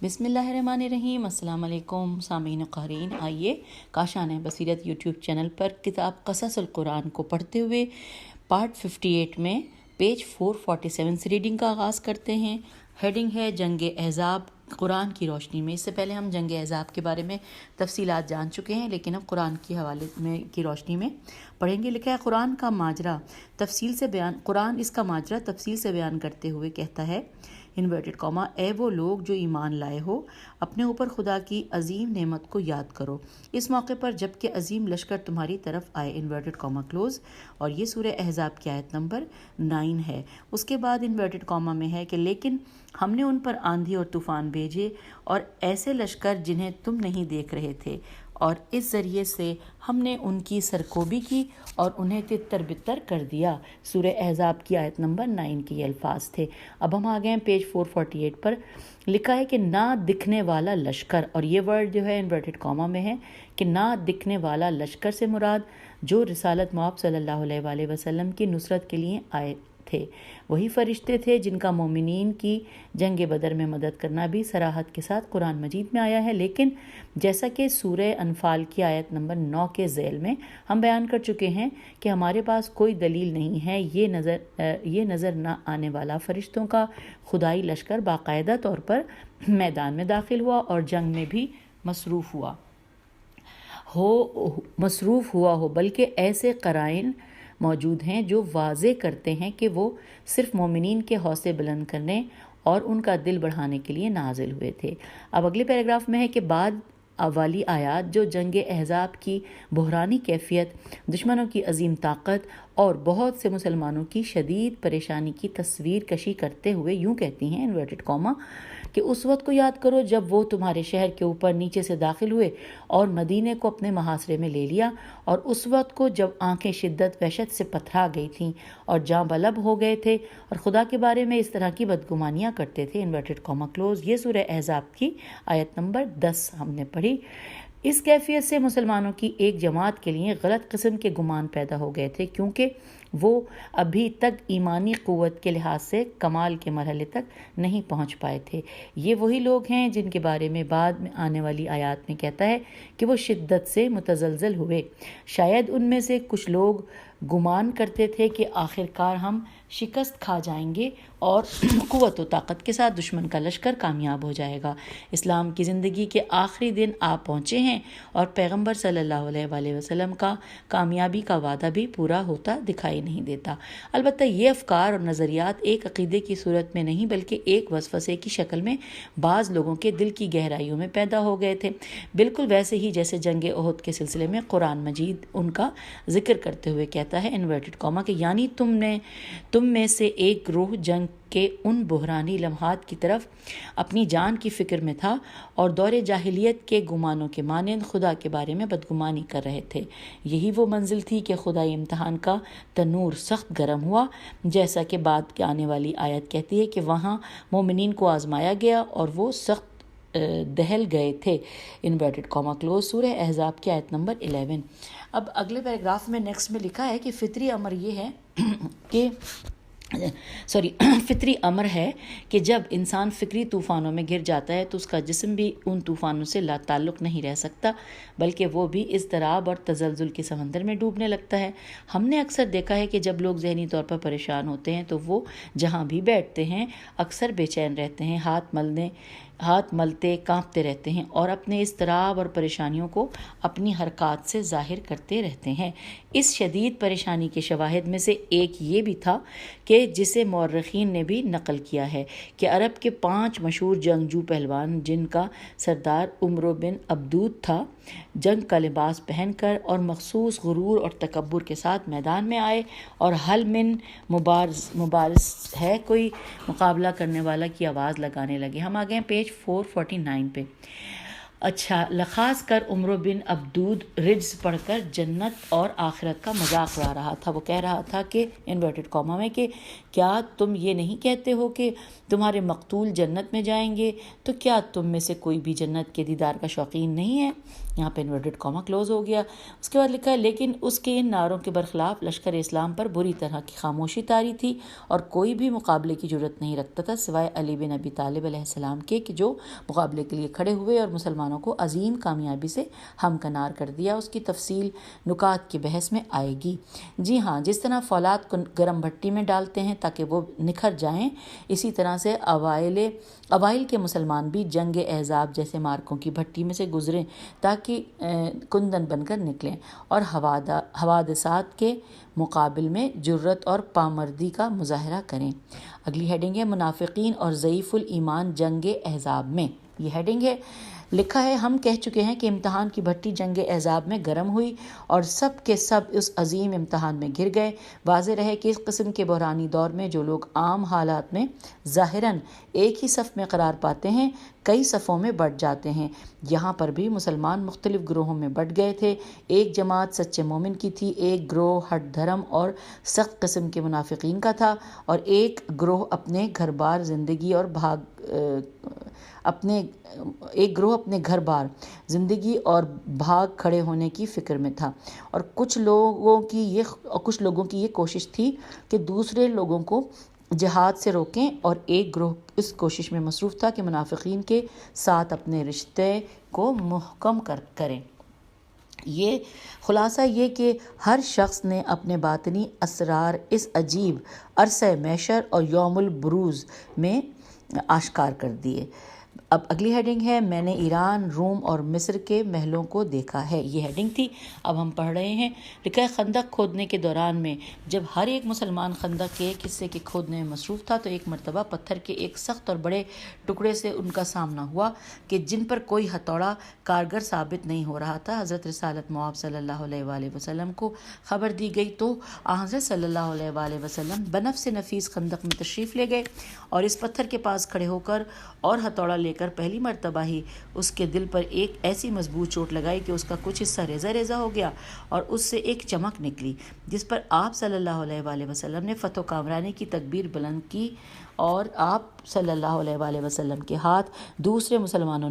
بسم اللہ الرحمن الرحیم۔ السلام علیکم سامعین و قارئین، آئیے کاشان بصیرت یوٹیوب چینل پر کتاب قصص القرآن کو پڑھتے ہوئے پارٹ 58 میں پیج 447 سے ریڈنگ کا آغاز کرتے ہیں۔ ہیڈنگ ہے جنگ احزاب قرآن کی روشنی میں۔ اس سے پہلے ہم جنگ احزاب کے بارے میں تفصیلات جان چکے ہیں، لیکن اب قرآن کے حوالے میں کی روشنی میں پڑھیں گے۔ لکھا ہے قرآن کا ماجرا تفصیل سے بیان، قرآن اس کا ماجرا تفصیل سے بیان کرتے ہوئے کہتا ہے انورٹڈ کاما، اے وہ لوگ جو ایمان لائے ہو، اپنے اوپر خدا کی عظیم نعمت کو یاد کرو اس موقع پر جب کہ عظیم لشکر تمہاری طرف آئے، انورٹڈ کاما کلوز۔ اور یہ سورہ احزاب کی آیت نمبر 9 ہے۔ اس کے بعد انورٹڈ کاما میں ہے کہ لیکن ہم نے ان پر آندھی اور طوفان بھیجے اور ایسے لشکر جنہیں تم نہیں دیکھ رہے تھے، اور اس ذریعے سے ہم نے ان کی سرکوبی کی اور انہیں تتر بتر کر دیا۔ سورہ احزاب کی آیت نمبر 9 کے یہ الفاظ تھے۔ اب ہم آ گئے ہیں پیج 448 پر۔ لکھا ہے کہ نہ دکھنے والا لشکر، اور یہ ورڈ جو ہے انورٹڈ کاما میں ہے کہ نہ دکھنے والا لشکر سے مراد جو رسالت مآب صلی اللہ علیہ وآلہ وسلم کی نصرت کے لیے آئے تھے، وہی فرشتے تھے جن کا مومنین کی جنگ بدر میں مدد کرنا بھی صراحت کے ساتھ قرآن مجید میں آیا ہے۔ لیکن جیسا کہ سورہ انفال کی آیت نمبر 9 کے ذیل میں ہم بیان کر چکے ہیں کہ ہمارے پاس کوئی دلیل نہیں ہے، یہ نظر نہ آنے والا فرشتوں کا خدائی لشکر باقاعدہ طور پر میدان میں داخل ہوا اور جنگ میں بھی مصروف ہوا، بلکہ ایسے قرائن موجود ہیں جو واضح کرتے ہیں کہ وہ صرف مومنین کے حوصلے بلند کرنے اور ان کا دل بڑھانے کے لیے نازل ہوئے تھے۔ اب اگلے پیراگراف میں ہے کہ بعد والی آیات جو جنگ احزاب کی بحرانی کیفیت، دشمنوں کی عظیم طاقت اور بہت سے مسلمانوں کی شدید پریشانی کی تصویر کشی کرتے ہوئے یوں کہتی ہیں انورٹڈ کاما کہ اس وقت کو یاد کرو جب وہ تمہارے شہر کے اوپر نیچے سے داخل ہوئے اور مدینے کو اپنے محاصرے میں لے لیا، اور اس وقت کو جب آنکھیں شدت وحشت سے پتھرا گئی تھیں اور جاں بلب ہو گئے تھے اور خدا کے بارے میں اس طرح کی بدگمانیاں کرتے تھے، انورٹڈ کاما کلوز۔ یہ سورہ احزاب کی آیت نمبر 10 ہم نے پڑھی۔ اس کیفیت سے مسلمانوں کی ایک جماعت کے لیے غلط قسم کے گمان پیدا ہو گئے تھے، کیونکہ وہ ابھی تک ایمانی قوت کے لحاظ سے کمال کے مرحلے تک نہیں پہنچ پائے تھے۔ یہ وہی لوگ ہیں جن کے بارے میں بعد میں آنے والی آیات میں کہتا ہے کہ وہ شدت سے متزلزل ہوئے۔ شاید ان میں سے کچھ لوگ گمان کرتے تھے کہ آخر کار ہم شکست کھا جائیں گے اور قوت و طاقت کے ساتھ دشمن کا لشکر کامیاب ہو جائے گا۔ اسلام کی زندگی کے آخری دن آ پہنچے ہیں اور پیغمبر صلی اللہ علیہ وآلہ وسلم کا کامیابی کا وعدہ بھی پورا ہوتا دکھائی نہیں دیتا۔ البتہ یہ افکار اور نظریات ایک عقیدے کی صورت میں نہیں بلکہ ایک وسوسے کی شکل میں بعض لوگوں کے دل کی گہرائیوں میں پیدا ہو گئے تھے، بالکل ویسے ہی جیسے جنگ احد کے سلسلے میں قرآن مجید ان کا ذکر کرتے ہوئے کہتا ہے انورٹڈ کاما کہ یعنی تم میں سے ایک گروہ جنگ کے ان بحرانی لمحات کی طرف اپنی جان کی فکر میں تھا اور دور جاہلیت کے گمانوں کے مانند خدا کے بارے میں بدگمانی کر رہے تھے۔ یہی وہ منزل تھی کہ خدائی امتحان کا تنور سخت گرم ہوا، جیسا کہ بعد کے آنے والی آیت کہتی ہے کہ وہاں مومنین کو آزمایا گیا اور وہ سخت دہل گئے تھے، انورٹڈ کاما کلوز۔ سورہ احزاب کی آیت نمبر 11۔ اب اگلے پیراگراف میں نیکسٹ میں لکھا ہے کہ فطری امر ہے کہ جب انسان فکری طوفانوں میں گر جاتا ہے تو اس کا جسم بھی ان طوفانوں سے لا تعلق نہیں رہ سکتا، بلکہ وہ بھی اضطراب اور تزلزل کے سمندر میں ڈوبنے لگتا ہے۔ ہم نے اکثر دیکھا ہے کہ جب لوگ ذہنی طور پر پریشان ہوتے ہیں تو وہ جہاں بھی بیٹھتے ہیں اکثر بے چین رہتے ہیں، ہاتھ ملتے کانپتے رہتے ہیں اور اپنے اضطراب اور پریشانیوں کو اپنی حرکات سے ظاہر کرتے رہتے ہیں۔ اس شدید پریشانی کے شواہد میں سے ایک یہ بھی تھا کہ جسے مورخین نے بھی نقل کیا ہے کہ عرب کے 5 مشہور جنگجو پہلوان جن کا سردار عمرو بن عبدود تھا، جنگ کا لباس پہن کر اور مخصوص غرور اور تکبر کے ساتھ میدان میں آئے اور حل من مبارز ہے کوئی مقابلہ کرنے والا کی آواز لگانے لگے۔ ہم آ گئے پیج 449 پہ۔ اچھا، خاص کر عمر بن عبدود رجز پڑھ کر جنت اور آخرت کا مذاق اڑا رہا تھا۔ وہ کہہ رہا تھا کہ انورٹڈ کاما میں کہ کیا تم یہ نہیں کہتے ہو کہ تمہارے مقتول جنت میں جائیں گے، تو کیا تم میں سے کوئی بھی جنت کے دیدار کا شوقین نہیں ہے؟ یہاں پہ انورٹڈ کاما کلوز ہو گیا۔ اس کے بعد لکھا ہے لیکن اس کے ان نعروں کے برخلاف لشکر اسلام پر بری طرح کی خاموشی طاری تھی اور کوئی بھی مقابلے کی جرت نہیں رکھتا تھا سوائے علی بن ابی طالب علیہ السلام کے، کہ جو مقابلے کے لیے کھڑے ہوئے اور مسلمانوں کو عظیم کامیابی سے ہمکنار کر دیا۔ اس کی تفصیل نکات کی بحث میں آئے گی۔ جی ہاں، جس طرح فولاد کو گرم بھٹی میں ڈالتے ہیں تاکہ وہ نکھر جائیں، اسی طرح سے اوائل کے مسلمان بھی جنگ احزاب جیسے مارکوں کی بھٹی میں سے گزریں تاکہ کندن بن کر نکلیں اور حوادثات کے مقابل میں جرت اور پامردی کا مظاہرہ کریں۔ اگلی ہیڈنگ ہے منافقین اور ضعیف الایمان جنگ احزاب میں۔ یہ ہیڈنگ ہے، لکھا ہے ہم کہہ چکے ہیں کہ امتحان کی بھٹی جنگ احزاب میں گرم ہوئی اور سب کے سب اس عظیم امتحان میں گر گئے۔ واضح رہے کہ اس قسم کے بحرانی دور میں جو لوگ عام حالات میں ظاہراً ایک ہی صف میں قرار پاتے ہیں، کئی صفوں میں بٹ جاتے ہیں۔ یہاں پر بھی مسلمان مختلف گروہوں میں بٹ گئے تھے۔ ایک جماعت سچے مومن کی تھی، ایک گروہ ہٹ دھرم اور سخت قسم کے منافقین کا تھا، اور ایک گروہ اپنے گھر بار زندگی اور بھاگ کھڑے ہونے کی فکر میں تھا، اور کچھ لوگوں کی یہ کوشش تھی کہ دوسرے لوگوں کو جہاد سے روکیں، اور ایک گروہ اس کوشش میں مصروف تھا کہ منافقین کے ساتھ اپنے رشتے کو محکم کریں۔ یہ خلاصہ یہ کہ ہر شخص نے اپنے باطنی اسرار اس عجیب عرصہ محشر اور یوم البروز میں آشکار کر دیے۔ اب اگلی ہیڈنگ ہے میں نے ایران، روم اور مصر کے محلوں کو دیکھا ہے۔ یہ ہیڈنگ تھی، اب ہم پڑھ رہے ہیں۔ لکھا ہے خندق کھودنے کے دوران میں جب ہر ایک مسلمان خندق کے ایک حصے کے کھودنے میں مصروف تھا تو ایک مرتبہ پتھر کے ایک سخت اور بڑے ٹکڑے سے ان کا سامنا ہوا کہ جن پر کوئی ہتھوڑا کارگر ثابت نہیں ہو رہا تھا۔ حضرت رسالت مآب صلی اللہ علیہ وآلہ وسلم کو خبر دی گئی تو حضرت صلی اللہ علیہ وآلہ وسلم بنفس نفیس خندق میں تشریف لے گئے اور اس پتھر کے پاس کھڑے ہو کر اور ہتھوڑا لے کر پہلی مرتبہ ہی اس کے دل پر ایک ایسی مضبوط چوٹ لگائی کہ اس کا کچھ حصہ ریزہ ریزہ ہو گیا اور اس سے ایک چمک نکلی، جس پر آپ صلی اللہ علیہ وآلہ وسلم نے فتح و کامرانی کی تکبیر بلند کی، اور آپ صلی اللہ علیہ وآلہ وسلم کے ساتھ دوسرے مسلمانوں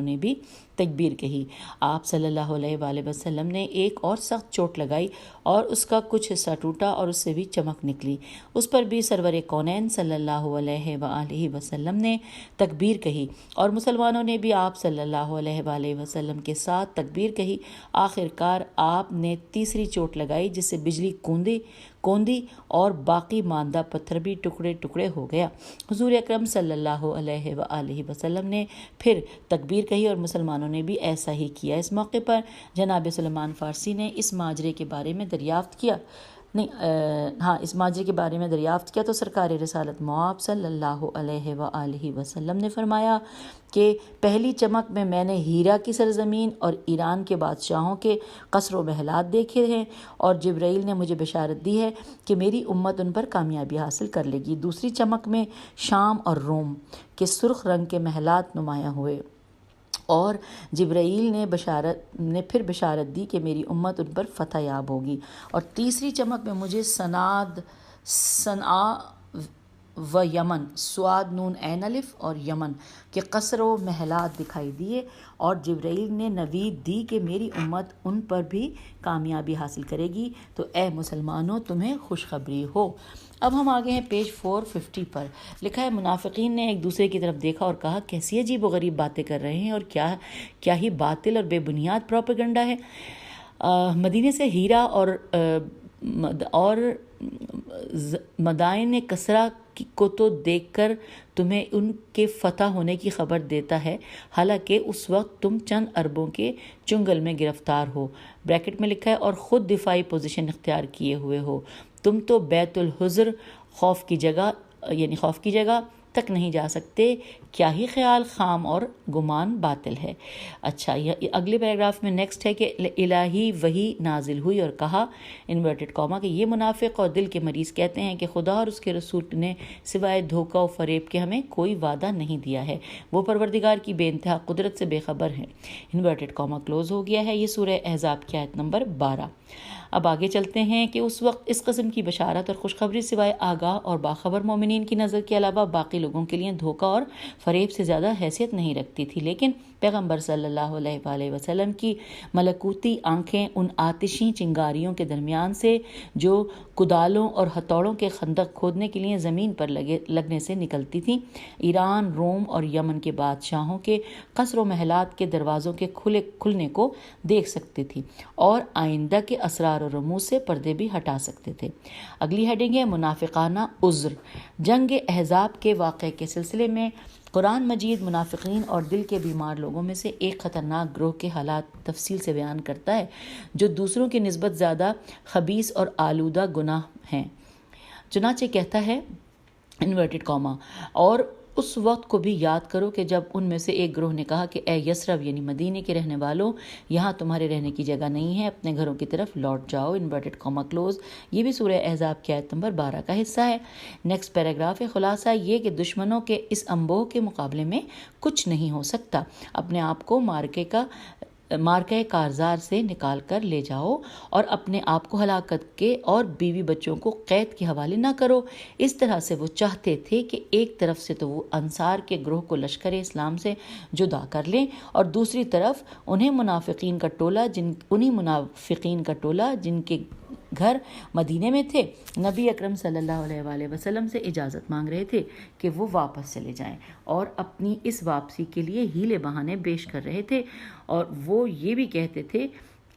نے بھی تکبیر کہی۔ آپ صلی اللہ علیہ وآلہ وسلم نے ایک اور سخت چوٹ لگائی اور اس کا کچھ حصہ ٹوٹا اور اس سے بھی چمک نکلی، اس پر بھی سرور کونین صلی اللہ علیہ وآلہ وسلم نے تکبیر کہی اور مسلمانوں نے بھی آپ صلی اللہ علیہ وآلہ وسلم کے ساتھ تکبیر کہی۔ آخر کار آپ نے تیسری چوٹ لگائی جس سے بجلی کوندی اور باقی ماندہ پتھر بھی ٹکڑے ٹکڑے ہو گیا۔ حضور اکرم صلی اللہ علیہ وآلہ وسلم نے پھر تکبیر کہی اور مسلمانوں نے بھی ایسا ہی کیا۔ اس موقع پر جناب سلیمان فارسی نے اس ماجرے کے بارے میں دریافت کیا تو سرکار رسالت مآب صلی اللہ علیہ وآلہ وسلم نے فرمایا کہ پہلی چمک میں نے ہیرا کی سرزمین اور ایران کے بادشاہوں کے قصر و محلات دیکھے ہیں، اور جبرائیل نے مجھے بشارت دی ہے کہ میری امت ان پر کامیابی حاصل کر لے گی۔ دوسری چمک میں شام اور روم کے سرخ رنگ کے محلات نمایاں ہوئے، اور جبرائیل نے پھر بشارت دی کہ میری امت ان پر فتح یاب ہوگی۔ اور تیسری چمک میں مجھے صنعاء و یمن، سواد نون عین الف اور یمن کے قصر و محلات دکھائی دیے، اور جبرائیل نے نوید دی کہ میری امت ان پر بھی کامیابی حاصل کرے گی۔ تو اے مسلمانوں، تمہیں خوشخبری ہو۔ اب ہم آگے ہیں پیج 450 پر۔ لکھا ہے منافقین نے ایک دوسرے کی طرف دیکھا اور کہا کیسی عجیب و غریب باتیں کر رہے ہیں، اور کیا ہی باطل اور بے بنیاد پروپیگنڈا ہے۔ مدینے سے ہیرا اور مدائن کسرا کو تو دیکھ کر تمہیں ان کے فتح ہونے کی خبر دیتا ہے، حالانکہ اس وقت تم چند اربوں کے چنگل میں گرفتار ہو، بریکٹ میں لکھا ہے، اور خود دفاعی پوزیشن اختیار کیے ہوئے ہو۔ تم تو بیت الحضر خوف کی جگہ تک نہیں جا سکتے، کیا ہی خیال خام اور گمان باطل ہے۔ اچھا، یہ اگلے پیراگراف میں نیکسٹ ہے کہ الہی وحی نازل ہوئی اور کہا انورٹڈ کاما کہ یہ منافق اور دل کے مریض کہتے ہیں کہ خدا اور اس کے رسول نے سوائے دھوکہ و فریب کے ہمیں کوئی وعدہ نہیں دیا ہے، وہ پروردگار کی بے انتہا قدرت سے بے خبر ہیں۔ انورٹڈ کاما کلوز ہو گیا ہے۔ یہ سورہ احزاب کی آیت نمبر 12۔ اب آگے چلتے ہیں کہ اس وقت اس قسم کی بشارت اور خوشخبری سوائے آگاہ اور باخبر مومنین کی نظر کے علاوہ باقی لوگوں کے لیے دھوکہ اور فریب سے زیادہ حیثیت نہیں رکھتی تھی، لیکن پیغمبر صلی اللہ علیہ وآلہ وسلم کی ملکوتی آنکھیں ان آتشی چنگاریوں کے درمیان سے جو کدالوں اور ہتھوڑوں کے خندق کھودنے کے لیے زمین پر لگنے سے نکلتی تھیں، ایران، روم اور یمن کے بادشاہوں کے قصر و محلات کے دروازوں کے کھلنے کو دیکھ سکتی تھی اور آئندہ کے اسرار و رموز سے پردے بھی ہٹا سکتے تھے۔ اگلی ہیڈنگ ہے منافقانہ عذر۔ جنگ احزاب کے واقعے کے سلسلے میں قرآن مجید منافقین اور دل کے بیمار لوگوں میں سے ایک خطرناک گروہ کے حالات تفصیل سے بیان کرتا ہے جو دوسروں کی نسبت زیادہ خبیث اور آلودہ گناہ ہیں۔ چنانچہ کہتا ہے انورٹڈ کاما، اور اس وقت کو بھی یاد کرو کہ جب ان میں سے ایک گروہ نے کہا کہ اے یثرب یعنی مدینے کے رہنے والوں، یہاں تمہارے رہنے کی جگہ نہیں ہے، اپنے گھروں کی طرف لوٹ جاؤ۔ Inverted comma close. یہ بھی سورہ احزاب کی آیت نمبر 12 کا حصہ ہے۔ نیکسٹ پیراگراف ہے، خلاصہ یہ کہ دشمنوں کے اس انبوہ کے مقابلے میں کچھ نہیں ہو سکتا۔ اپنے آپ کو مارکہ کارزار سے نکال کر لے جاؤ اور اپنے آپ کو ہلاکت کے اور بیوی بچوں کو قید کے حوالے نہ کرو۔ اس طرح سے وہ چاہتے تھے کہ ایک طرف سے تو وہ انصار کے گروہ کو لشکر اسلام سے جدا کر لیں اور دوسری طرف انہیں منافقین کا ٹولہ جن کے گھر مدینے میں تھے نبی اکرم صلی اللہ علیہ وآلہ وسلم سے اجازت مانگ رہے تھے کہ وہ واپس چلے جائیں اور اپنی اس واپسی کے لیے ہیلے بہانے پیش کر رہے تھے، اور وہ یہ بھی کہتے تھے،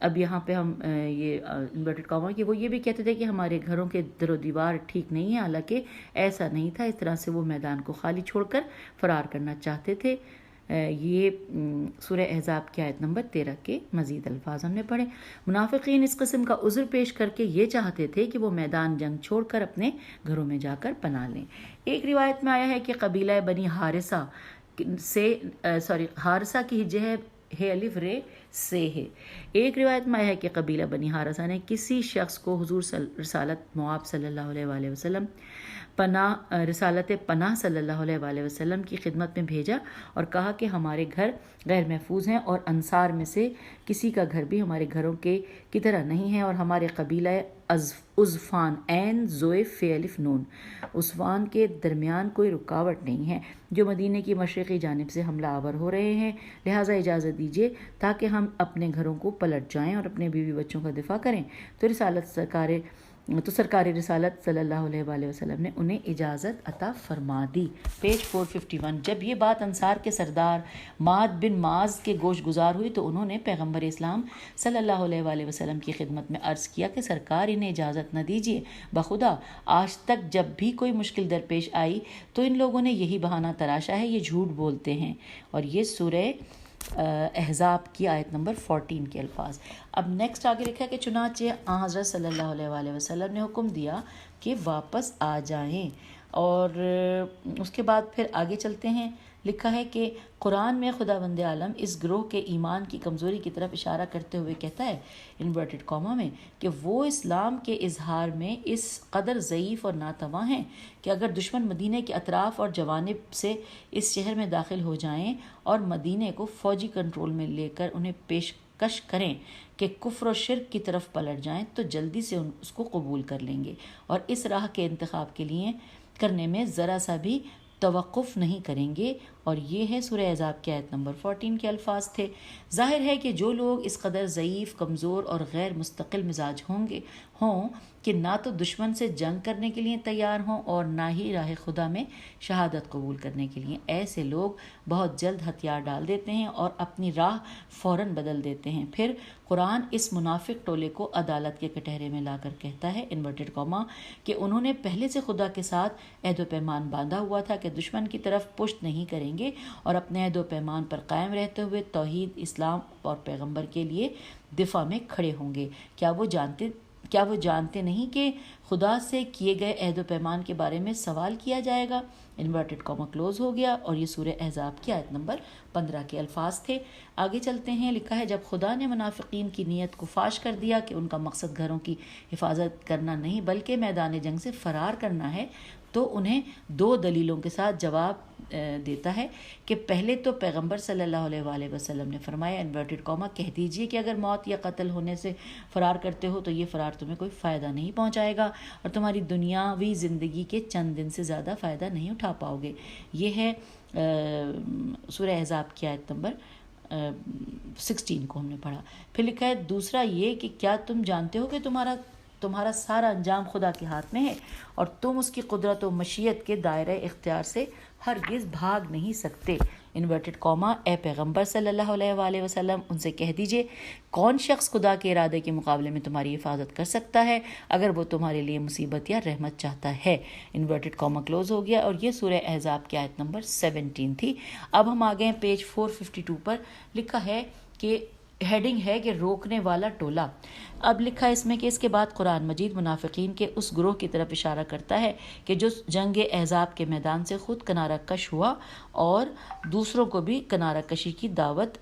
اب یہاں پہ ہم یہ انورٹڈ کاما کہ وہ یہ بھی کہتے تھے کہ ہمارے گھروں کے در و دیوار ٹھیک نہیں ہے، حالانکہ ایسا نہیں تھا۔ اس طرح سے وہ میدان کو خالی چھوڑ کر فرار کرنا چاہتے تھے۔ یہ سورہ احزاب کی آیت نمبر 13 کے مزید الفاظ ہم نے پڑھے۔ منافقین اس قسم کا عذر پیش کر کے یہ چاہتے تھے کہ وہ میدان جنگ چھوڑ کر اپنے گھروں میں جا کر پناہ لیں۔ ایک روایت میں آیا ہے کہ قبیلہ بنی حارثہ کی ہجہ ہے الف رے سے ہے۔ ایک روایت میں آیا ہے کہ قبیلہ بنی حارثہ نے کسی شخص کو حضور رسالت مواب صلی اللہ علیہ وآلہ وسلم رسالت پناہ صلی اللہ علیہ وآلہ وسلم کی خدمت میں بھیجا اور کہا کہ ہمارے گھر غیر محفوظ ہیں اور انصار میں سے کسی کا گھر بھی ہمارے گھروں کی طرح نہیں ہے، اور ہمارے قبیلہ عزفان عین زوئے فے الف نون عزفان کے درمیان کوئی رکاوٹ نہیں ہے جو مدینے کی مشرقی جانب سے حملہ آور ہو رہے ہیں، لہٰذا اجازت دیجیے تاکہ ہم اپنے گھروں کو پلٹ جائیں اور اپنے بیوی بچوں کا دفاع کریں۔ تو سرکار رسالت صلی اللہ علیہ وآلہ وسلم نے انہیں اجازت عطا فرما دی۔ پیج 451۔ جب یہ بات انصار کے سردار ماد بن معاذ کے گوش گزار ہوئی تو انہوں نے پیغمبر اسلام صلی اللہ علیہ وآلہ وسلم کی خدمت میں عرض کیا کہ سرکار انہیں اجازت نہ دیجیے، بخدا آج تک جب بھی کوئی مشکل درپیش آئی تو ان لوگوں نے یہی بہانہ تراشا ہے، یہ جھوٹ بولتے ہیں۔ اور یہ سورہ احزاب کی آیت نمبر 14 کے الفاظ۔ اب نیکسٹ آگے لکھا کہ چنانچہ حضرت صلی اللہ علیہ وآلہ وسلم نے حکم دیا کہ واپس آ جائیں، اور اس کے بعد پھر آگے چلتے ہیں۔ لکھا ہے کہ قرآن میں خداوند عالم اس گروہ کے ایمان کی کمزوری کی طرف اشارہ کرتے ہوئے کہتا ہے انورٹڈ کاما میں کہ وہ اسلام کے اظہار میں اس قدر ضعیف اور ناتواں ہیں کہ اگر دشمن مدینے کے اطراف اور جوانب سے اس شہر میں داخل ہو جائیں اور مدینے کو فوجی کنٹرول میں لے کر انہیں پیشکش کریں کہ کفر و شرک کی طرف پلٹ جائیں تو جلدی سے اس کو قبول کر لیں گے اور اس راہ کے انتخاب کے لیے کرنے میں ذرا سا بھی توقف نہیں کریں گے۔ اور یہ ہے سورہ احزاب کی آیت نمبر 14 کے الفاظ تھے۔ ظاہر ہے کہ جو لوگ اس قدر ضعیف، کمزور اور غیر مستقل مزاج ہوں کہ نہ تو دشمن سے جنگ کرنے کے لیے تیار ہوں اور نہ ہی راہ خدا میں شہادت قبول کرنے کے لیے، ایسے لوگ بہت جلد ہتھیار ڈال دیتے ہیں اور اپنی راہ فوراً بدل دیتے ہیں۔ پھر قرآن اس منافق ٹولے کو عدالت کے کٹہرے میں لا کر کہتا ہے انورٹڈ کاما کہ انہوں نے پہلے سے خدا کے ساتھ عہد و پیمان باندھا ہوا تھا کہ دشمن کی طرف پشت نہیں کریں گے اور اپنے عہد و پیمان پر قائم رہتے ہوئے توحید، اسلام اور پیغمبر کے لیے دفاع میں کھڑے ہوں گے۔ کیا کیا وہ جانتے نہیں کہ خدا سے کیے گئے عہد و پیمان کے بارے میں سوال کیا جائے گا؟ انورٹڈ کاما کلوز ہو گیا، اور یہ سورہ احزاب کی آیت نمبر 15 کے الفاظ تھے۔ آگے چلتے ہیں، لکھا ہے جب خدا نے منافقین کی نیت کو فاش کر دیا کہ ان کا مقصد گھروں کی حفاظت کرنا نہیں بلکہ میدان جنگ سے فرار کرنا ہے، تو انہیں 2 دلیلوں کے ساتھ جواب دیتا ہے کہ پہلے تو پیغمبر صلی اللہ علیہ وآلہ وسلم نے فرمایا انورٹڈ کاما کہہ دیجئے کہ اگر موت یا قتل ہونے سے فرار کرتے ہو تو یہ فرار تمہیں کوئی فائدہ نہیں پہنچائے گا اور تمہاری دنیاوی زندگی کے چند دن سے زیادہ فائدہ نہیں اٹھا پاؤ گے۔ یہ ہے سورہ احزاب کی آیت نمبر 16 کو ہم نے پڑھا۔ پھر لکھا ہے دوسرا یہ کہ کیا تم جانتے ہو کہ تمہارا سارا انجام خدا کے ہاتھ میں ہے اور تم اس کی قدرت و مشیت کے دائرہ اختیار سے ہرگز بھاگ نہیں سکتے۔ انورٹڈ کاما اے پیغمبر صلی اللہ علیہ وآلہ وسلم ان سے کہہ دیجئے کون شخص خدا کے ارادے کے مقابلے میں تمہاری حفاظت کر سکتا ہے اگر وہ تمہارے لیے مصیبت یا رحمت چاہتا ہے۔ انورٹڈ کاما کلوز ہو گیا، اور یہ سورہ احزاب کی آیت نمبر 17 تھی۔ اب ہم آگئے ہیں پیج 452 پر، لکھا ہے کہ ہیڈنگ ہے کہ روکنے والا ٹولہ۔ اب لکھا ہے اس میں کہ اس کے بعد قرآن مجید منافقین کے اس گروہ کی طرف اشارہ کرتا ہے کہ جو جنگ احزاب کے میدان سے خود کنارہ کش ہوا اور دوسروں کو بھی کنارہ کشی کی دعوت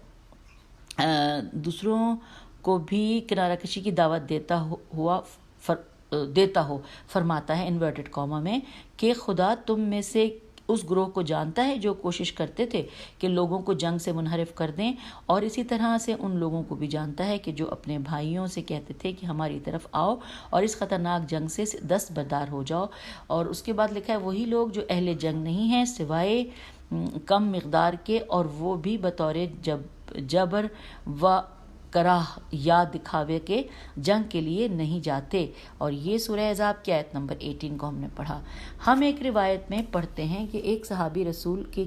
دیتا ہو فرماتا ہے انورٹڈ کاما میں کہ خدا تم میں سے اس گروہ کو جانتا ہے جو کوشش کرتے تھے کہ لوگوں کو جنگ سے منحرف کر دیں، اور اسی طرح سے ان لوگوں کو بھی جانتا ہے کہ جو اپنے بھائیوں سے کہتے تھے کہ ہماری طرف آؤ اور اس خطرناک جنگ سے دستبردار ہو جاؤ۔ اور اس کے بعد لکھا ہے وہی لوگ جو اہل جنگ نہیں ہیں سوائے کم مقدار کے، اور وہ بھی بطور جبر و کراہ یا دکھاوے کے جنگ کے لیے نہیں جاتے۔ اور یہ سورہ احزاب کی آیت نمبر 18 کو ہم نے پڑھا۔ ہم ایک روایت میں پڑھتے ہیں کہ ایک صحابی رسول کے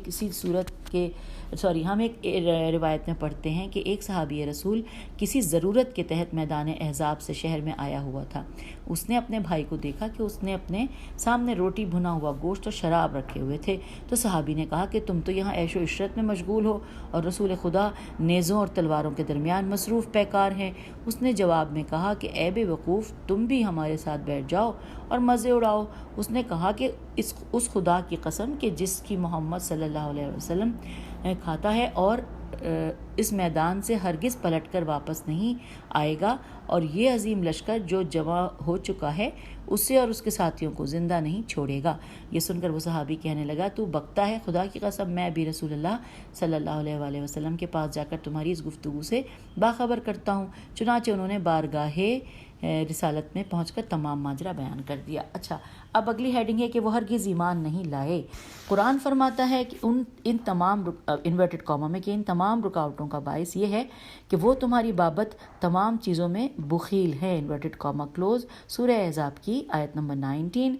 ایک صحابی رسول کسی ضرورت کے تحت میدان احزاب سے شہر میں آیا ہوا تھا۔ اس نے اپنے بھائی کو دیکھا کہ اس نے اپنے سامنے روٹی، بھنا ہوا گوشت اور شراب رکھے ہوئے تھے، تو صحابی نے کہا کہ تم تو یہاں عیش و عشرت میں مشغول ہو اور رسول خدا نیزوں اور تلواروں کے درمیان مصروف پیکار ہیں۔ اس نے جواب میں کہا کہ اے بے وقوف، تم بھی ہمارے ساتھ بیٹھ جاؤ اور مزے اڑاؤ۔ اس نے کہا کہ اس خدا کی قسم کہ جس کی محمد صلی اللہ علیہ وسلم کھاتا ہے اور اس میدان سے ہرگز پلٹ کر واپس نہیں آئے گا، اور یہ عظیم لشکر جو جمع ہو چکا ہے اسے اور اس کے ساتھیوں کو زندہ نہیں چھوڑے گا۔ یہ سن کر وہ صحابی کہنے لگا تو بکتا ہے، خدا کی قسم میں بھی رسول اللہ صلی اللہ علیہ وآلہ وسلم کے پاس جا کر تمہاری اس گفتگو سے باخبر کرتا ہوں۔ چنانچہ انہوں نے بارگاہ رسالت میں پہنچ کر تمام ماجرا بیان کر دیا۔ اچھا، اب اگلی ہیڈنگ ہے کہ وہ ہرگز ایمان نہیں لائے۔ قرآن فرماتا ہے کہ ان تمام انورٹڈ کاما میں کہ ان تمام رکاوٹوں کا باعث یہ ہے کہ وہ تمہاری بابت تمام چیزوں میں بخیل ہیں۔ انورٹڈ کاما کلوز، سورہ احزاب کی آیت نمبر 19۔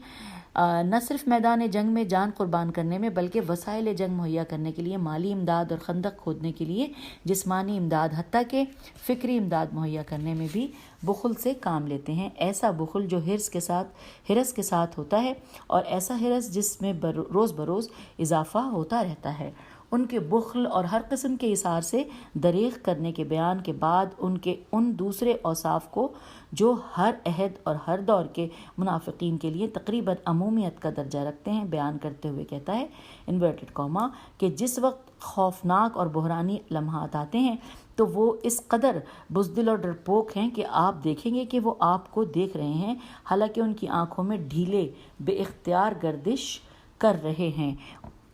نہ صرف میدان جنگ میں جان قربان کرنے میں بلکہ وسائل جنگ مہیا کرنے کے لیے مالی امداد اور خندق کھودنے کے لیے جسمانی امداد حتیٰ کہ فکری امداد مہیا کرنے میں بھی بخل سے کام لیتے ہیں۔ ایسا بخل جو ہرس کے ساتھ ہوتا ہے، اور ایسا ہرس جس میں روز بروز اضافہ ہوتا رہتا ہے۔ ان کے بخل اور ہر قسم کے اثار سے دریغ کرنے کے بیان کے بعد ان دوسرے اوصاف کو جو ہر عہد اور ہر دور کے منافقین کے لیے تقریباً عمومیت کا درجہ رکھتے ہیں بیان کرتے ہوئے کہتا ہے انورٹڈ کاما کہ جس وقت خوفناک اور بحرانی لمحات آتے ہیں تو وہ اس قدر بزدل اور ڈرپوک ہیں کہ آپ دیکھیں گے کہ وہ آپ کو دیکھ رہے ہیں، حالانکہ ان کی آنکھوں میں ڈھیلے بے اختیار گردش کر رہے ہیں،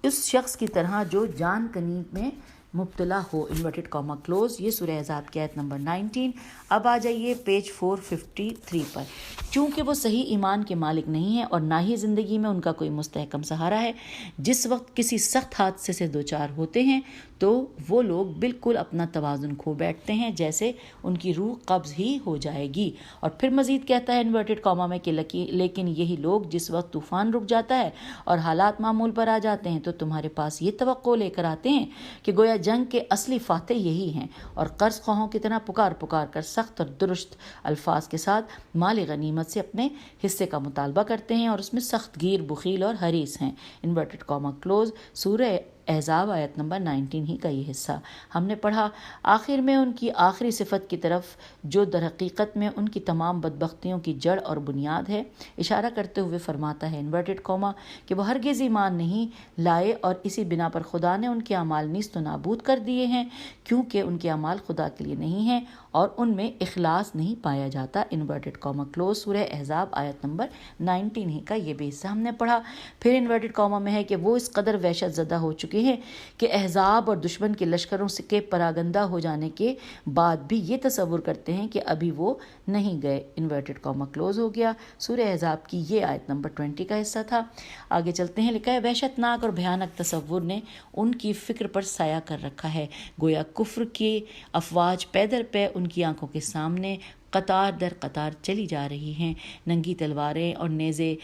اس شخص کی طرح جو جان کنی میں مبتلا ہو۔ انورٹڈ کاما کلوز، یہ سورہ احزاب کی آیت نمبر 19۔ اب آ جائیے پیج 453 پر۔ چونکہ وہ صحیح ایمان کے مالک نہیں ہیں اور نہ ہی زندگی میں ان کا کوئی مستحکم سہارا ہے، جس وقت کسی سخت حادثے سے دوچار ہوتے ہیں تو وہ لوگ بالکل اپنا توازن کھو بیٹھتے ہیں، جیسے ان کی روح قبض ہی ہو جائے گی۔ اور پھر مزید کہتا ہے انورٹڈ کاما میں کہ لیکن یہی لوگ جس وقت طوفان رک جاتا ہے اور حالات معمول پر آ جاتے ہیں تو تمہارے پاس یہ توقع لے کر آتے ہیں کہ گویا جنگ کے اصلی فاتح یہی ہیں، اور قرض خواہوں کی طرح پکار کر سخت اور درست الفاظ کے ساتھ مال غنیمت سے اپنے حصے کا مطالبہ کرتے ہیں اور اس میں سخت گیر، بخیل اور حریص ہیں۔ انورٹڈ کاما کلوز، سورہ احزاب آیت نمبر 19 ہی کا یہ حصہ ہم نے پڑھا۔ آخر میں ان کی آخری صفت کی طرف جو در حقیقت میں ان کی تمام بدبختیوں کی جڑ اور بنیاد ہے اشارہ کرتے ہوئے فرماتا ہے انورٹڈ کوما کہ وہ ہرگز ایمان نہیں لائے اور اسی بنا پر خدا نے ان کے اعمال نیست و نابود کر دیے ہیں، کیونکہ ان کے اعمال خدا کے لیے نہیں ہیں اور ان میں اخلاص نہیں پایا جاتا، انورٹڈ کوما کلوز۔ سورہ احزاب آیت نمبر 19 ہی کا یہ بھی حصہ ہم نے پڑھا۔ پھر انورٹڈ کوما میں ہے کہ وہ اس قدر وحشت زدہ ہو چکے ہیں کہ احزاب اور دشمن کے لشکروں کے پراگندہ ہو جانے کے بعد بھی یہ تصور کرتے ہیں کہ ابھی وہ نہیں گئے، انورٹڈ کوما کلوز ہو گیا۔ سورہ احزاب کی یہ آیت نمبر 20 کا حصہ تھا۔ آگے چلتے ہیں، لکھا ہے وحشت ناک اور بھیانک تصور نے ان کی فکر پر سایہ کر رکھا ہے، گویا کفر کی افواج پے در پے ان کی آنکھوں کے سامنے قطار در قطار چلی جا رہی ہیں، ننگی تلواریں اور نیزے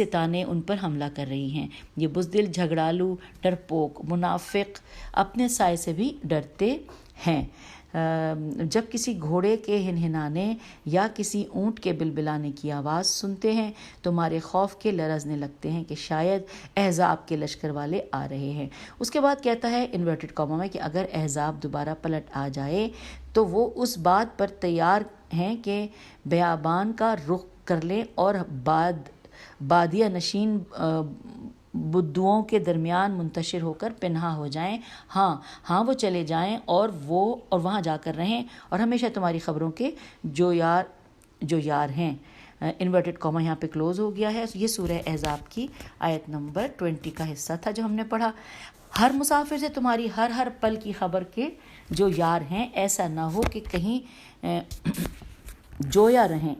تانے ان پر حملہ کر رہی ہیں۔ یہ بزدل، جھگڑالو، ڈرپوک منافق اپنے سائے سے بھی ڈرتے ہیں۔ جب کسی گھوڑے کے ہنہنانے یا کسی اونٹ کے بلبلانے کی آواز سنتے ہیں تو مارے خوف کے لرزنے لگتے ہیں کہ شاید احزاب کے لشکر والے آ رہے ہیں۔ اس کے بعد کہتا ہے انورٹڈ کوما میں کہ اگر احزاب دوبارہ پلٹ آ جائے تو وہ اس بات پر تیار ہیں کہ بیابان کا رخ کر لیں اور بادیہ نشین بدوؤں کے درمیان منتشر ہو کر پنہا ہو جائیں، ہاں وہ چلے جائیں اور وہاں جا کر رہیں اور ہمیشہ تمہاری خبروں کے جو یار ہیں۔ انورٹڈ کوما یہاں پہ کلوز ہو گیا ہے۔ یہ سورہ احزاب کی آیت نمبر 20 کا حصہ تھا جو ہم نے پڑھا۔ ہر مسافر سے تمہاری ہر پل کی خبر کے جو یار ہیں، ایسا نہ ہو کہ کہیں جویا رہیں،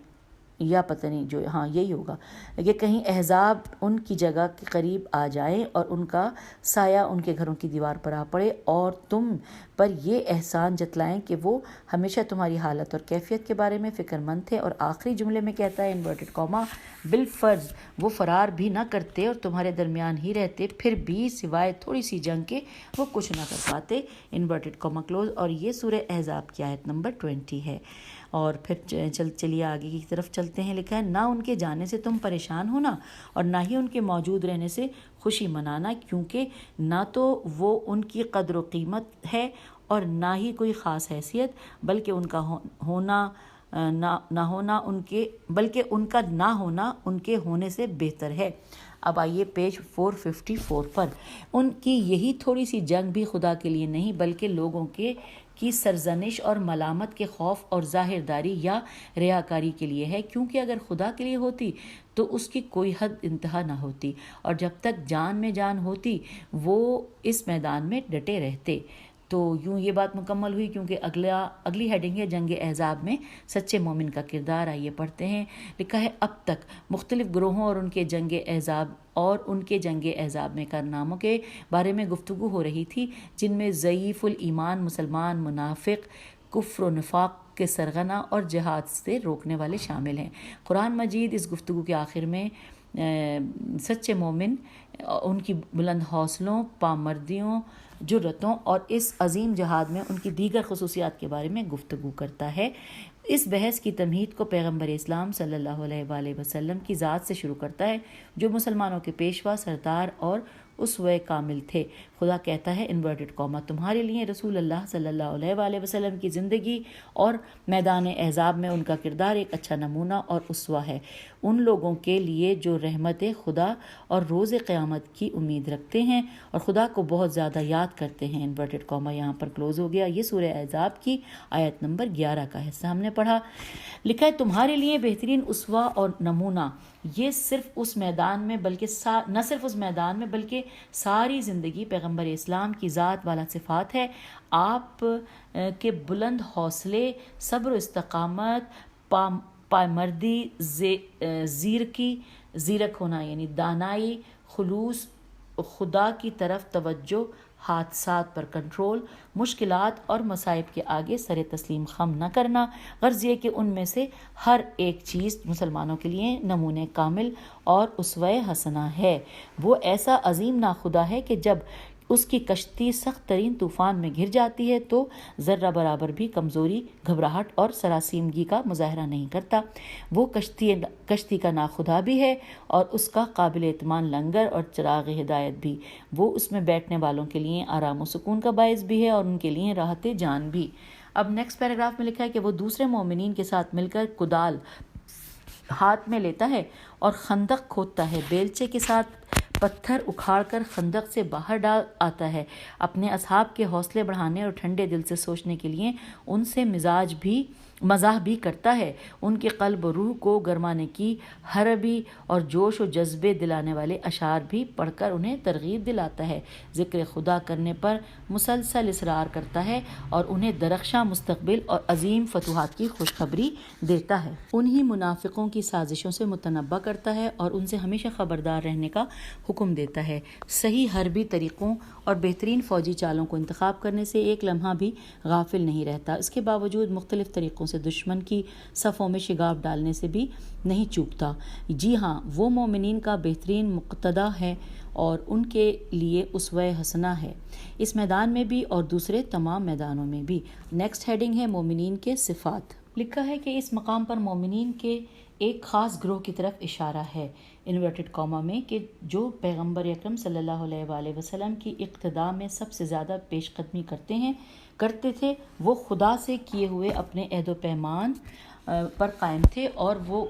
یا پتہ نہیں جو یہی ہوگا کہ کہیں احزاب ان کی جگہ کے قریب آ جائیں اور ان کا سایہ ان کے گھروں کی دیوار پر آ پڑے اور تم پر یہ احسان جتلائیں کہ وہ ہمیشہ تمہاری حالت اور کیفیت کے بارے میں فکر مند تھے۔ اور آخری جملے میں کہتا ہے انورٹڈ کوما بالفرض وہ فرار بھی نہ کرتے اور تمہارے درمیان ہی رہتے، پھر بھی سوائے تھوڑی سی جنگ کے وہ کچھ نہ کر پاتے، انورٹڈ کوما کلوز۔ اور یہ سورہ احزاب کی آیت نمبر 20 ہے۔ اور پھر چلیے آگے کی طرف چلتے ہیں، لکھا ہے نہ ان کے جانے سے تم پریشان ہونا اور نہ ہی ان کے موجود رہنے سے خوشی منانا، کیونکہ نہ تو وہ ان کی قدر و قیمت ہے اور نہ ہی کوئی خاص حیثیت، بلکہ ان کا نہ ہونا ان کے ہونے سے بہتر ہے۔ اب آئیے پیج 454 پر، ان کی یہی تھوڑی سی جنگ بھی خدا کے لیے نہیں بلکہ لوگوں کی سرزنش اور ملامت کے خوف اور ظاہرداری یا ریاکاری کے لیے ہے، کیونکہ اگر خدا کے لیے ہوتی تو اس کی کوئی حد انتہا نہ ہوتی اور جب تک جان میں جان ہوتی وہ اس میدان میں ڈٹے رہتے۔ تو یوں یہ بات مکمل ہوئی، کیونکہ اگلی ہیڈنگ ہے جنگ احزاب میں سچے مومن کا کردار۔ آئیے پڑھتے ہیں، لکھا ہے اب تک مختلف گروہوں اور ان کے جنگ احزاب میں کارناموں کے بارے میں گفتگو ہو رہی تھی، جن میں ضعیف الایمان مسلمان، منافق، کفر و نفاق کے سرغنہ اور جہاد سے روکنے والے شامل ہیں۔ قرآن مجید اس گفتگو کے آخر میں سچے مومن، ان کی بلند حوصلوں، پامردیوں، جرتوں اور اس عظیم جہاد میں ان کی دیگر خصوصیات کے بارے میں گفتگو کرتا ہے۔ اس بحث کی تمہید کو پیغمبر اسلام صلی اللہ علیہ وآلہ وسلم کی ذات سے شروع کرتا ہے، جو مسلمانوں کے پیشوا، سردار اور اسوہ کامل تھے۔ خدا کہتا ہے انورٹڈ کوما تمہارے لیے رسول اللہ صلی اللہ علیہ وآلہ وسلم کی زندگی اور میدان احزاب میں ان کا کردار ایک اچھا نمونہ اور اسوہ ہے ان لوگوں کے لیے جو رحمت خدا اور روز قیامت کی امید رکھتے ہیں اور خدا کو بہت زیادہ یاد کرتے ہیں۔ انورٹڈ کوما یہاں پر کلوز ہو گیا۔ یہ سورہ احزاب کی آیت نمبر 11 کا حصہ ہم نے پڑھا۔ لکھا ہے تمہارے لیے بہترین اسوہ اور نمونہ، یہ صرف اس میدان میں بلکہ ساری زندگی پیغمبر اسلام کی ذات والا صفات ہے۔ آپ کے بلند حوصلے، صبر و استقامت، پائمردی، زیرک ہونا یعنی دانائی، خلوص، خدا کی طرف توجہ، حادثات پر کنٹرول، مشکلات اور مصائب کے آگے سر تسلیم خم نہ کرنا، غرض یہ کہ ان میں سے ہر ایک چیز مسلمانوں کے لیے نمونے کامل اور اسوہ حسنہ ہے۔ وہ ایسا عظیم ناخدا ہے کہ جب اس کی کشتی سخت ترین طوفان میں گر جاتی ہے تو ذرہ برابر بھی کمزوری، گھبراہٹ اور سراسیمگی کا مظاہرہ نہیں کرتا۔ وہ کشتی کا ناخدا بھی ہے اور اس کا قابل اعتماد لنگر اور چراغ ہدایت بھی۔ وہ اس میں بیٹھنے والوں کے لیے آرام و سکون کا باعث بھی ہے اور ان کے لیے راحت جان بھی۔ اب نیکسٹ پیراگراف میں لکھا ہے کہ وہ دوسرے مومنین کے ساتھ مل کر کدال ہاتھ میں لیتا ہے اور خندق کھودتا ہے، بیلچے کے ساتھ پتھر اکھاڑ کر خندق سے باہر ڈال آتا ہے، اپنے اصحاب کے حوصلے بڑھانے اور ٹھنڈے دل سے سوچنے کے لیے ان سے مزاح بھی کرتا ہے، ان کے قلب و روح کو گرمانے کی حربی اور جوش و جذبے دلانے والے اشعار بھی پڑھ کر انہیں ترغیب دلاتا ہے، ذکر خدا کرنے پر مسلسل اصرار کرتا ہے اور انہیں درخشاں مستقبل اور عظیم فتوحات کی خوشخبری دیتا ہے، انہی منافقوں کی سازشوں سے متنبہ کرتا ہے اور ان سے ہمیشہ خبردار رہنے کا حکم دیتا ہے، صحیح حربی طریقوں اور بہترین فوجی چالوں کو انتخاب کرنے سے ایک لمحہ بھی غافل نہیں رہتا، اس کے باوجود مختلف طریقوں سے دشمن کی صفوں میں شگاف ڈالنے سے بھی نہیں چوکتا۔ جی ہاں، وہ مومنین کا بہترین مقتدی ہے اور ان کے لیے اسوہ حسنہ ہے، اس میدان میں بھی اور دوسرے تمام میدانوں میں بھی۔ نیکسٹ ہیڈنگ ہے مومنین کے صفات۔ لکھا ہے کہ اس مقام پر مومنین کے ایک خاص گروہ کی طرف اشارہ ہے، انورٹڈ کاما میں، کہ جو پیغمبر اکرم صلی اللہ علیہ وآلہ وسلم کی اقتداء میں سب سے زیادہ پیش قدمی کرتے تھے۔ وہ خدا سے کیے ہوئے اپنے عہد و پیمان پر قائم تھے اور وہ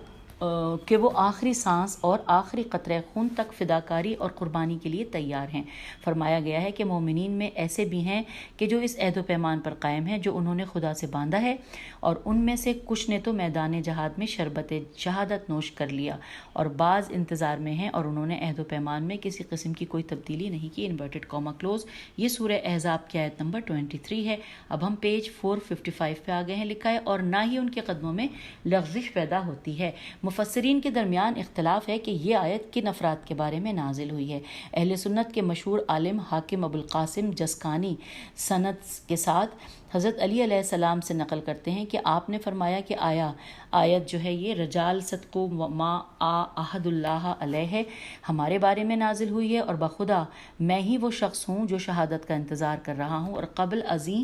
آخری سانس اور آخری قطرہ خون تک فداکاری اور قربانی کے لیے تیار ہیں۔ فرمایا گیا ہے کہ مومنین میں ایسے بھی ہیں کہ جو اس عہد و پیمان پر قائم ہیں جو انہوں نے خدا سے باندھا ہے، اور ان میں سے کچھ نے تو میدان جہاد میں شربت شہادت نوش کر لیا اور بعض انتظار میں ہیں اور انہوں نے عہد و پیمان میں کسی قسم کی کوئی تبدیلی نہیں کی، انورٹڈ کاما کلوز۔ یہ سورہ احزاب کی آیت نمبر 23 ہے۔ اب ہم پیج 455 پہ آگئے ہیں۔ لکھا ہے اور نہ ہی ان کے قدموں میں لغزش پیدا ہوتی ہے۔ مفسرین کے درمیان اختلاف ہے کہ یہ آیت کن افراد کے بارے میں نازل ہوئی ہے۔ اہل سنت کے مشہور عالم حاکم ابوالقاسم جسکانی سند کے ساتھ حضرت علی علیہ السلام سے نقل کرتے ہیں کہ آپ نے فرمایا کہ آیت جو ہے یہ رجال صدقوا ما عاہد اللہ علیہ ہے، ہمارے بارے میں نازل ہوئی ہے، اور بخدا میں ہی وہ شخص ہوں جو شہادت کا انتظار کر رہا ہوں، اور قبل ازیں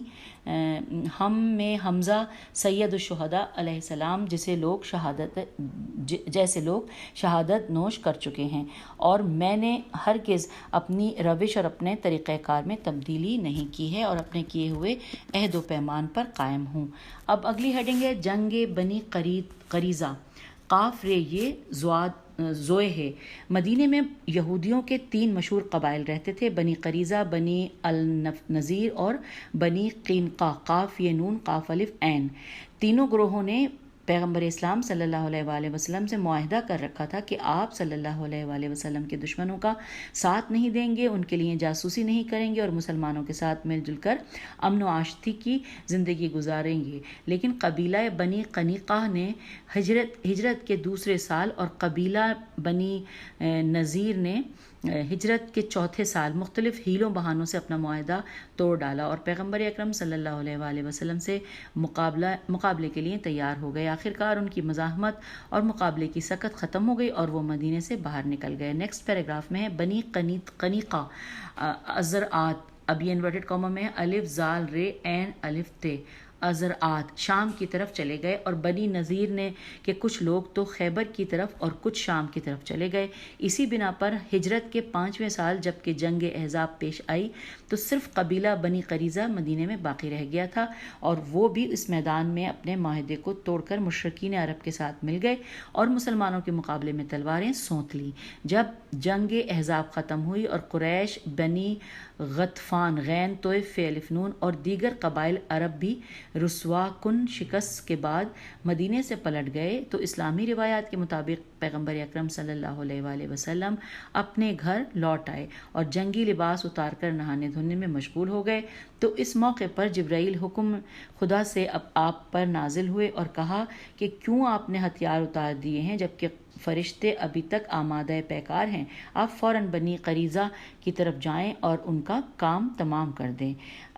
ہم میں حمزہ سید الشہداء علیہ السلام جیسے لوگ شہادت نوش کر چکے ہیں، اور میں نے ہرگز اپنی روش اور اپنے طریقہ کار میں تبدیلی نہیں کی ہے اور اپنے کیے ہوئے عہد و پیمان پر قائم ہوں۔ اب اگلی ہیڈنگ ہے جنگ بنی قریظہ، قاف رے یہ زوئے ہے۔ مدینے میں یہودیوں کے 3 مشہور قبائل رہتے تھے، بنی قریظہ، بنی النضیر اور بنی قینقاع، قاف یہ نون قاف الف عین۔ تینوں گروہوں نے پیغمبر اسلام صلی اللہ علیہ وآلہ وسلم سے معاہدہ کر رکھا تھا کہ آپ صلی اللہ علیہ وآلہ وسلم کے دشمنوں کا ساتھ نہیں دیں گے، ان کے لیے جاسوسی نہیں کریں گے اور مسلمانوں کے ساتھ مل جل کر امن و آشتی کی زندگی گزاریں گے۔ لیکن قبیلہ بنی قینقاع نے ہجرت کے دوسرے سال اور قبیلہ بنی نذیر نے ہجرت کے چوتھے سال مختلف ہیلوں بہانوں سے اپنا معاہدہ توڑ ڈالا اور پیغمبر اکرم صلی اللہ علیہ وآلہ وسلم سے مقابلے کے لیے تیار ہو گئے۔ آخرکار ان کی مزاحمت اور مقابلے کی سکت ختم ہو گئی اور وہ مدینے سے باہر نکل گئے۔ نیکسٹ پیراگراف میں ہے بنی قینقاع ازرعات، اب یہ انورٹڈ کاما میں ہے، الف زال رے عین الف تے، ازرعات شام کی طرف چلے گئے، اور بنی نذیر نے کہ کچھ لوگ تو خیبر کی طرف اور کچھ شام کی طرف چلے گئے۔ اسی بنا پر ہجرت کے 5ویں سال جب کہ جنگ احزاب پیش آئی تو صرف قبیلہ بنی قریظہ مدینے میں باقی رہ گیا تھا، اور وہ بھی اس میدان میں اپنے معاہدے کو توڑ کر مشرکین عرب کے ساتھ مل گئے اور مسلمانوں کے مقابلے میں تلواریں سونت لیں۔ جب جنگ احزاب ختم ہوئی اور قریش، بنی غطفان غین طویف الف نون اور دیگر قبائل عرب بھی رسوا کن شکست کے بعد مدینے سے پلٹ گئے تو اسلامی روایات کے مطابق پیغمبر اکرم صلی اللہ علیہ وآلہ وسلم اپنے گھر لوٹ آئے اور جنگی لباس اتار کر نہانے دھونے میں مشغول ہو گئے۔ تو اس موقع پر جبرائیل حکم خدا سے آپ پر نازل ہوئے اور کہا کہ کیوں آپ نے ہتھیار اتار دیے ہیں جبکہ فرشتے ابھی تک آمادہ پیکار ہیں، آپ فوراً بنی قریظہ کی طرف جائیں اور ان کا کام تمام کر دیں۔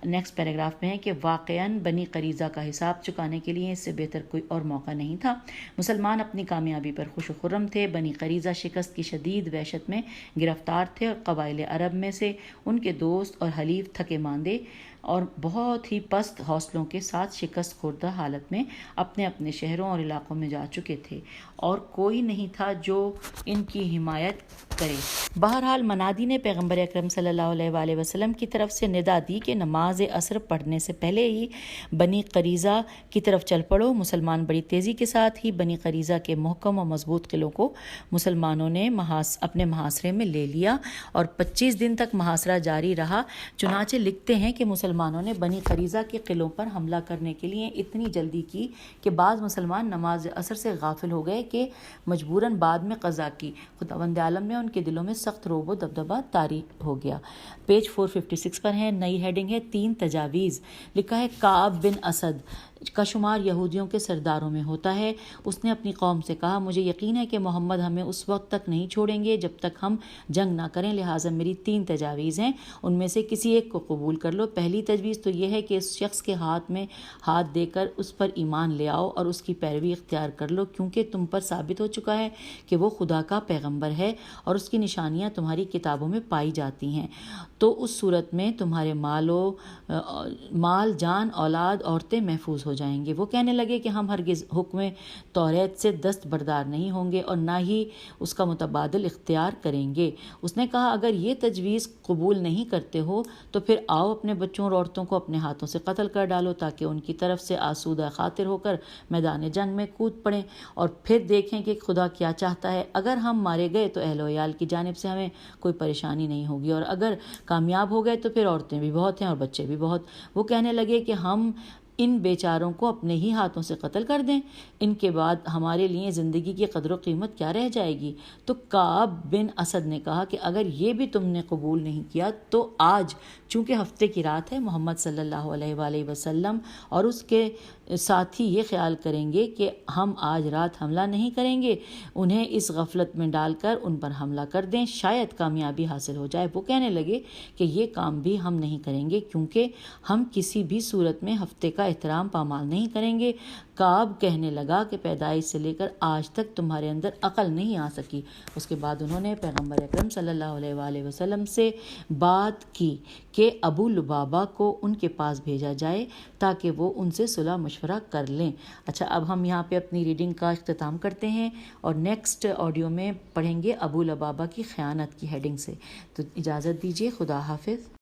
نیکسٹ پیراگراف میں ہے کہ واقعاً بنی قریظہ کا حساب چکانے کے لیے اس سے بہتر کوئی اور موقع نہیں تھا۔ مسلمان اپنی کامیابی پر خوش و خرم تھے۔ بنی قریظہ شکست کی شدید وحشت میں گرفتار تھے اور قبائل عرب میں سے ان کے دوست اور حلیف تھکے ماندے اور بہت ہی پست حوصلوں کے ساتھ شکست خوردہ حالت میں اپنے اپنے شہروں اور علاقوں میں جا چکے تھے اور کوئی نہیں تھا جو ان کی حمایت کرے۔ بہرحال منادی نے پیغمبر اکرم صلی اللہ علیہ وآلہ وسلم کی طرف سے ندا دی کہ نماز عصر پڑھنے سے پہلے ہی بنی قریظہ کی طرف چل پڑو۔ مسلمان بڑی تیزی کے ساتھ ہی بنی قریظہ کے محکم و مضبوط قلعوں کو مسلمانوں نے اپنے محاصرے میں لے لیا اور 25 دن تک محاصرہ جاری رہا۔ چنانچہ لکھتے ہیں کہ مسلمانوں نے بنی قریظہ کے قلعوں پر حملہ کرنے کے لیے اتنی جلدی کی کہ بعض مسلمان نماز عصر سے غافل ہو گئے کہ مجبوراً بعد میں قضا کی۔ خداوند عالم نے ان کے دلوں میں سخت رعب و دبدبہ طاری ہو گیا۔ پیج 456 پر ہے، نئی ہیڈنگ ہے 3 تجاویز۔ لکھا ہے کعب بن اسد کا شمار یہودیوں کے سرداروں میں ہوتا ہے۔ اس نے اپنی قوم سے کہا، مجھے یقین ہے کہ محمد ہمیں اس وقت تک نہیں چھوڑیں گے جب تک ہم جنگ نہ کریں، لہٰذا میری 3 تجاویز ہیں، ان میں سے کسی ایک کو قبول کر لو۔ پہلی تجویز تو یہ ہے کہ اس شخص کے ہاتھ میں ہاتھ دے کر اس پر ایمان لے آؤ اور اس کی پیروی اختیار کر لو، کیونکہ تم پر ثابت ہو چکا ہے کہ وہ خدا کا پیغمبر ہے اور اس کی نشانیاں تمہاری کتابوں میں پائی جاتی ہیں۔ تو اس صورت میں تمہارے مال، جان، اولاد، عورتیں محفوظ ہو جائیں گے۔ وہ کہنے لگے کہ ہم ہرگز حکم توریت سے دستبردار نہیں ہوں گے اور نہ ہی اس کا متبادل اختیار کریں گے۔ اس نے کہا، اگر یہ تجویز قبول نہیں کرتے ہو تو پھر آؤ اپنے بچوں اور عورتوں کو اپنے ہاتھوں سے قتل کر ڈالو تاکہ ان کی طرف سے آسودہ خاطر ہو کر میدان جنگ میں کود پڑیں اور پھر دیکھیں کہ خدا کیا چاہتا ہے۔ اگر ہم مارے گئے تو اہل و عیال کی جانب سے ہمیں کوئی پریشانی نہیں ہوگی اور اگر کامیاب ہو گئے تو پھر عورتیں بھی بہت ہیں اور بچے بھی بہت۔ وہ کہنے لگے کہ ہم ان بیچاروں کو اپنے ہی ہاتھوں سے قتل کر دیں، ان کے بعد ہمارے لیے زندگی کی قدر و قیمت کیا رہ جائے گی؟ تو کعب بن اسد نے کہا کہ اگر یہ بھی تم نے قبول نہیں کیا تو آج چونکہ ہفتے کی رات ہے، محمد صلی اللہ علیہ وآلہ وسلم اور اس کے ساتھی یہ خیال کریں گے کہ ہم آج رات حملہ نہیں کریں گے، انہیں اس غفلت میں ڈال کر ان پر حملہ کر دیں، شاید کامیابی حاصل ہو جائے۔ وہ کہنے لگے کہ یہ کام بھی ہم نہیں کریں گے کیونکہ ہم کسی بھی صورت میں ہفتے کا احترام پامال نہیں کریں گے۔ کعب کہنے لگا کہ پیدائش سے لے کر آج تک تمہارے اندر عقل نہیں آ سکی۔ اس کے بعد انہوں نے پیغمبر اکرم صلی اللہ علیہ وآلہ وسلم سے بات کی کہ ابو لبابہ کو ان کے پاس بھیجا جائے تاکہ وہ ان سے صلح مشورہ کر لیں۔ اچھا، اب ہم یہاں پہ اپنی ریڈنگ کا اختتام کرتے ہیں اور نیکسٹ آڈیو میں پڑھیں گے ابو لبابہ کی خیانت کی ہیڈنگ سے۔ تو اجازت دیجیے، خدا حافظ۔